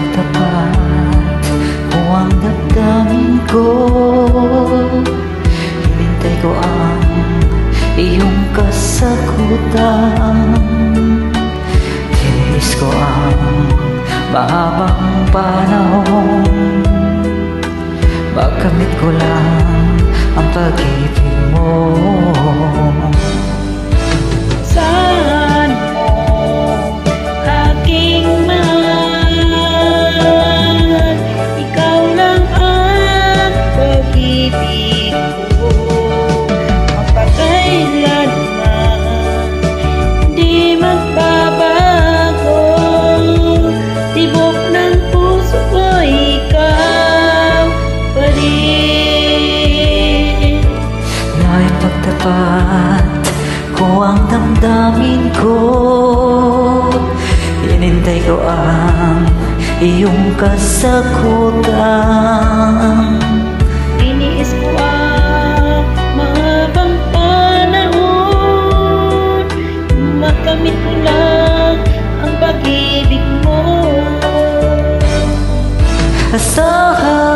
pagtapat mo ang damdamin ko. Hinintay ko ang iyong kasagutan. Tiniis ko ang mahabang panahon. Makamit ko lang ang pag-ibig mo. Saan mo aking mahal? Ikaw lang ang pag-ibig ko. Mapakailanman di magbabago. Tibok ng puso ko ikaw pa rin. Ngayong pagtapat ko ang damdamin ko. Hinintay ko ang iyong kasagutan. Tiniis ko ang mahabang panahon. Makamit ko lang ang pag-ibig mo. Asahan